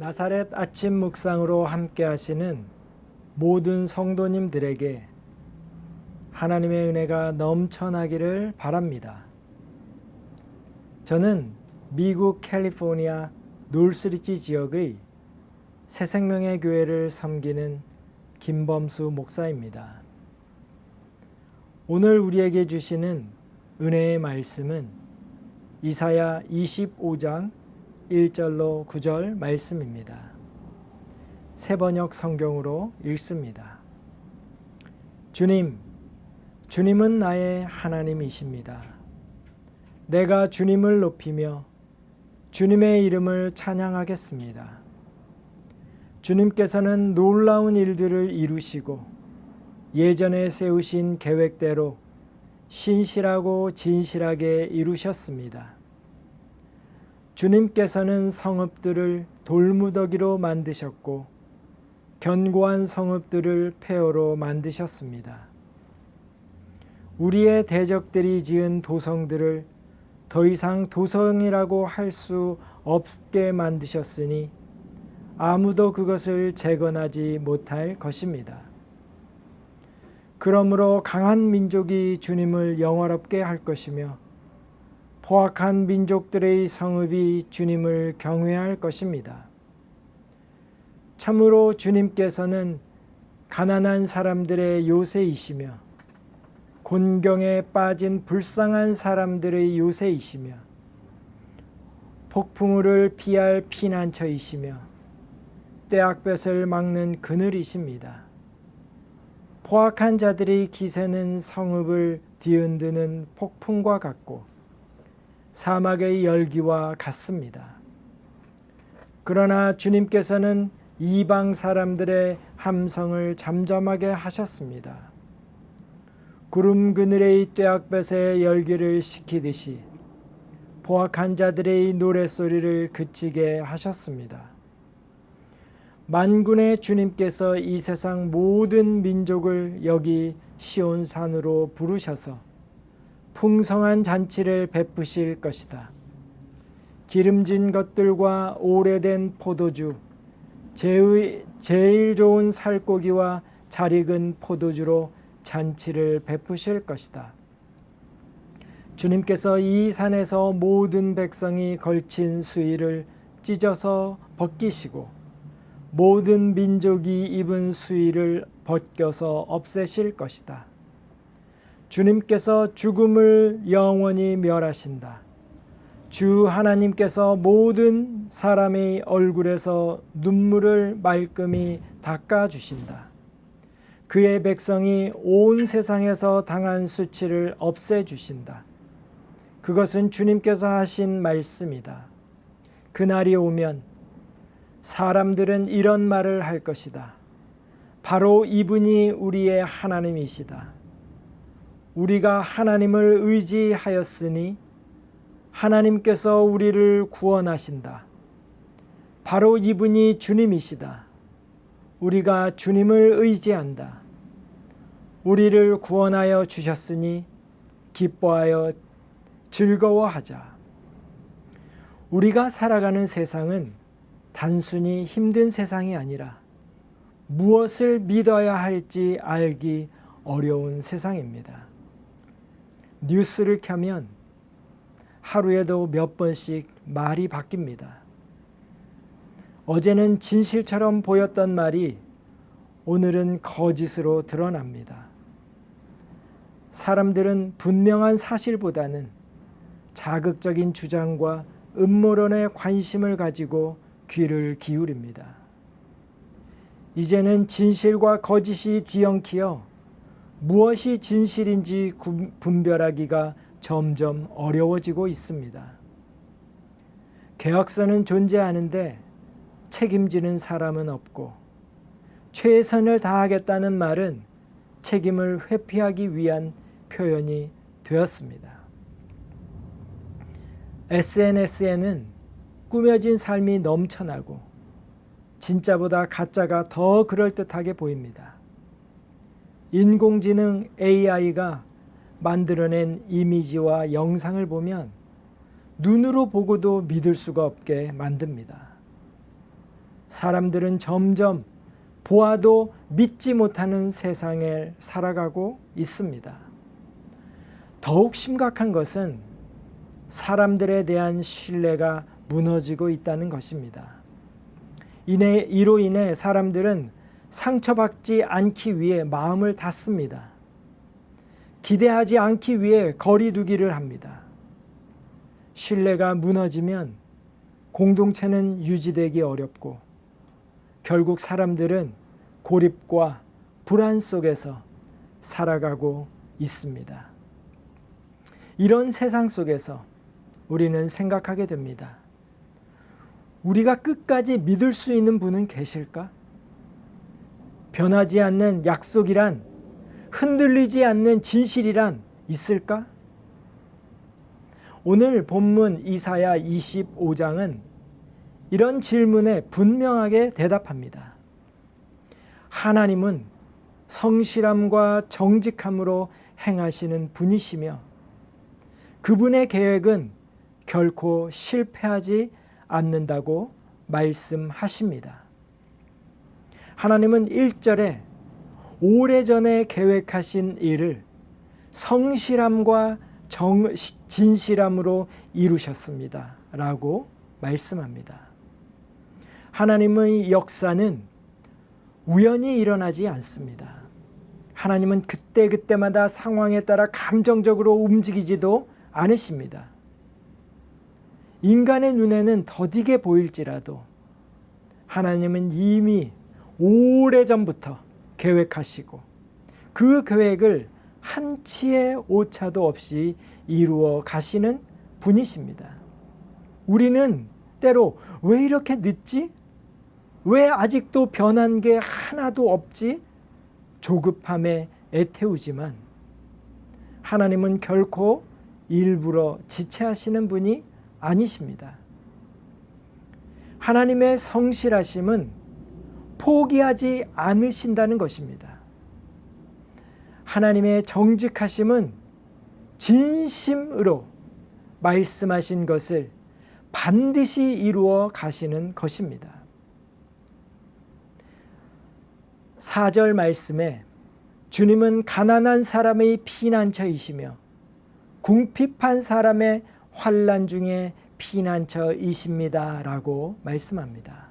나사렛 아침 묵상으로 함께 하시는 모든 성도님들에게 하나님의 은혜가 넘쳐나기를 바랍니다. 저는 미국 캘리포니아 놀스리지 지역의 새생명의 교회를 섬기는 김범수 목사입니다. 오늘 우리에게 주시는 은혜의 말씀은 이사야 25장 1절로 9절 말씀입니다. 새번역 성경으로 읽습니다. 주님은 나의 하나님이십니다. 내가 주님을 높이며 주님의 이름을 찬양하겠습니다. 주님께서는 놀라운 일들을 이루시고 예전에 세우신 계획대로 신실하고 진실하게 이루셨습니다. 주님께서는 성읍들을 돌무더기로 만드셨고 견고한 성읍들을 폐허로 만드셨습니다. 우리의 대적들이 지은 도성들을 더 이상 도성이라고 할 수 없게 만드셨으니 아무도 그것을 재건하지 못할 것입니다. 그러므로 강한 민족이 주님을 영화롭게 할 것이며 포악한 민족들의 성읍이 주님을 경외할 것입니다. 참으로 주님께서는 가난한 사람들의 요새이시며 곤경에 빠진 불쌍한 사람들의 요새이시며 폭풍우를 피할 피난처이시며 떼약볕을 막는 그늘이십니다. 포악한 자들의 기세는 성읍을 뒤흔드는 폭풍과 같고 사막의 열기와 같습니다. 그러나 주님께서는 이방 사람들의 함성을 잠잠하게 하셨습니다. 구름 그늘의 떼약볕의 열기를 식히듯이 포악한 자들의 노랫소리를 그치게 하셨습니다. 만군의 주님께서 이 세상 모든 민족을 여기 시온산으로 부르셔서 풍성한 잔치를 베푸실 것이다. 기름진 것들과 오래된 포도주, 제일 좋은 살코기와 잘 익은 포도주로 잔치를 베푸실 것이다. 주님께서 이 산에서 모든 백성이 걸친 수의를 찢어서 벗기시고 모든 민족이 입은 수의를 벗겨서 없애실 것이다. 주님께서 죽음을 영원히 멸하신다. 주 하나님께서 모든 사람의 얼굴에서 눈물을 말끔히 닦아주신다. 그의 백성이 온 세상에서 당한 수치를 없애주신다. 그것은 주님께서 하신 말씀이다. 그날이 오면 사람들은 이런 말을 할 것이다. 바로 이분이 우리의 하나님이시다. 우리가 하나님을 의지하였으니 하나님께서 우리를 구원하신다. 바로 이분이 주님이시다. 우리가 주님을 의지한다. 우리를 구원하여 주셨으니 기뻐하여 즐거워하자. 우리가 살아가는 세상은 단순히 힘든 세상이 아니라 무엇을 믿어야 할지 알기 어려운 세상입니다. 뉴스를 켜면 하루에도 몇 번씩 말이 바뀝니다. 어제는 진실처럼 보였던 말이 오늘은 거짓으로 드러납니다. 사람들은 분명한 사실보다는 자극적인 주장과 음모론에 관심을 가지고 귀를 기울입니다. 이제는 진실과 거짓이 뒤엉키어 무엇이 진실인지 분별하기가 점점 어려워지고 있습니다. 계약서는 존재하는데 책임지는 사람은 없고 최선을 다하겠다는 말은 책임을 회피하기 위한 표현이 되었습니다. SNS에는 꾸며진 삶이 넘쳐나고 진짜보다 가짜가 더 그럴듯하게 보입니다. 인공지능 AI가 만들어낸 이미지와 영상을 보면 눈으로 보고도 믿을 수가 없게 만듭니다. 사람들은 점점 보아도 믿지 못하는 세상을 살아가고 있습니다. 더욱 심각한 것은 사람들에 대한 신뢰가 무너지고 있다는 것입니다. 이로 인해 사람들은 상처받지 않기 위해 마음을 닫습니다. 기대하지 않기 위해 거리 두기를 합니다. 신뢰가 무너지면 공동체는 유지되기 어렵고 결국 사람들은 고립과 불안 속에서 살아가고 있습니다. 이런 세상 속에서 우리는 생각하게 됩니다. 우리가 끝까지 믿을 수 있는 분은 계실까? 변하지 않는 약속이란, 흔들리지 않는 진실이란 있을까? 오늘 본문 이사야 25장은 이런 질문에 분명하게 대답합니다. 하나님은 성실함과 정직함으로 행하시는 분이시며 그분의 계획은 결코 실패하지 않는다고 말씀하십니다. 하나님은 1절에 오래전에 계획하신 일을 성실함과 진실함으로 이루셨습니다. 라고 말씀합니다. 하나님의 역사는 우연히 일어나지 않습니다. 하나님은 그때그때마다 상황에 따라 감정적으로 움직이지도 않으십니다. 인간의 눈에는 더디게 보일지라도 하나님은 이미 오래전부터 계획하시고 그 계획을 한치의 오차도 없이 이루어 가시는 분이십니다. 우리는 때로 왜 이렇게 늦지? 왜 아직도 변한 게 하나도 없지? 조급함에 애태우지만 하나님은 결코 일부러 지체하시는 분이 아니십니다. 하나님의 성실하심은 포기하지 않으신다는 것입니다. 하나님의 정직하심은 진심으로 말씀하신 것을 반드시 이루어 가시는 것입니다. 4절 말씀에 주님은 가난한 사람의 피난처이시며 궁핍한 사람의 환난 중에 피난처이십니다. 라고 말씀합니다.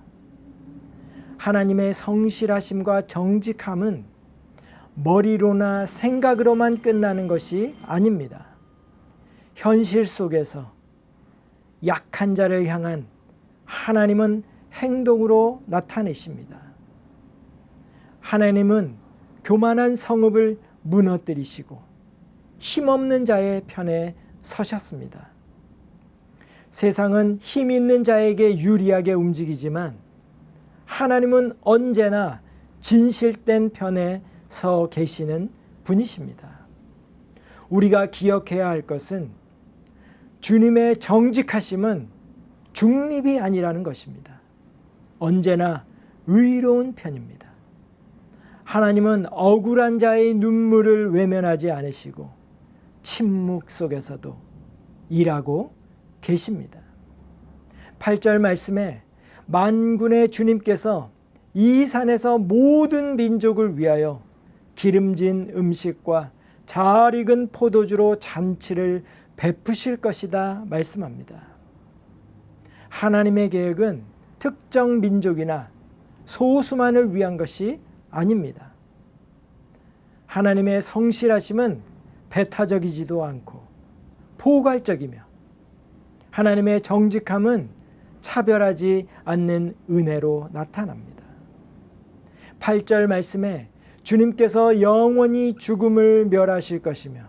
하나님의 성실하심과 정직함은 머리로나 생각으로만 끝나는 것이 아닙니다. 현실 속에서 약한 자를 향한 하나님은 행동으로 나타내십니다. 하나님은 교만한 성읍을 무너뜨리시고 힘없는 자의 편에 서셨습니다. 세상은 힘 있는 자에게 유리하게 움직이지만 하나님은 언제나 진실된 편에 서 계시는 분이십니다. 우리가 기억해야 할 것은 주님의 정직하심은 중립이 아니라는 것입니다. 언제나 의로운 편입니다. 하나님은 억울한 자의 눈물을 외면하지 않으시고 침묵 속에서도 일하고 계십니다. 8절 말씀에 만군의 주님께서 이 산에서 모든 민족을 위하여 기름진 음식과 잘 익은 포도주로 잔치를 베푸실 것이다 말씀합니다. 하나님의 계획은 특정 민족이나 소수만을 위한 것이 아닙니다. 하나님의 성실하심은 배타적이지도 않고 포괄적이며 하나님의 정직함은 차별하지 않는 은혜로 나타납니다. 8절 말씀에 주님께서 영원히 죽음을 멸하실 것이며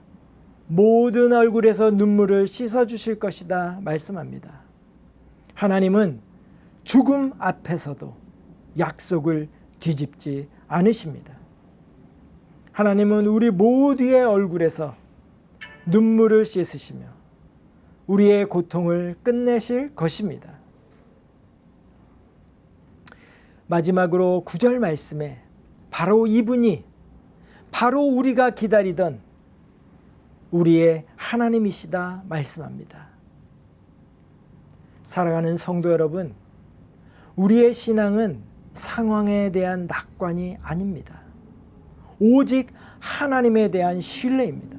모든 얼굴에서 눈물을 씻어주실 것이다 말씀합니다. 하나님은 죽음 앞에서도 약속을 뒤집지 않으십니다. 하나님은 우리 모두의 얼굴에서 눈물을 씻으시며 우리의 고통을 끝내실 것입니다. 마지막으로 9절 말씀에 바로 이분이 바로 우리가 기다리던 우리의 하나님이시다 말씀합니다. 사랑하는 성도 여러분, 우리의 신앙은 상황에 대한 낙관이 아닙니다. 오직 하나님에 대한 신뢰입니다.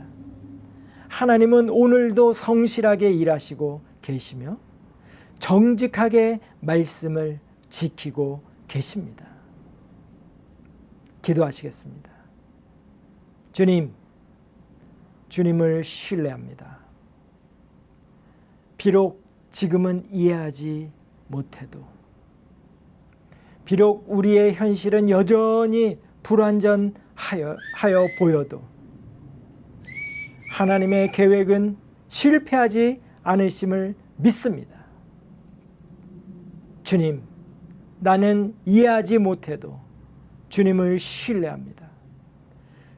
하나님은 오늘도 성실하게 일하시고 계시며 정직하게 말씀을 지키고 계십니다. 기도하시겠습니다. 주님, 주님을 신뢰합니다. 비록 지금은 이해하지 못해도, 비록 우리의 현실은 여전히 불완전하여 보여도 하나님의 계획은 실패하지 않으심을 믿습니다. 주님, 나는 이해하지 못해도 주님을 신뢰합니다.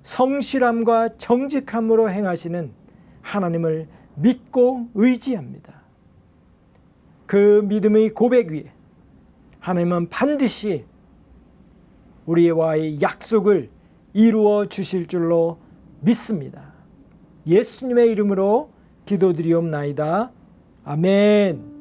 성실함과 정직함으로 행하시는 하나님을 믿고 의지합니다. 그 믿음의 고백 위에 하나님은 반드시 우리와의 약속을 이루어 주실 줄로 믿습니다. 예수님의 이름으로 기도드리옵나이다. 아멘.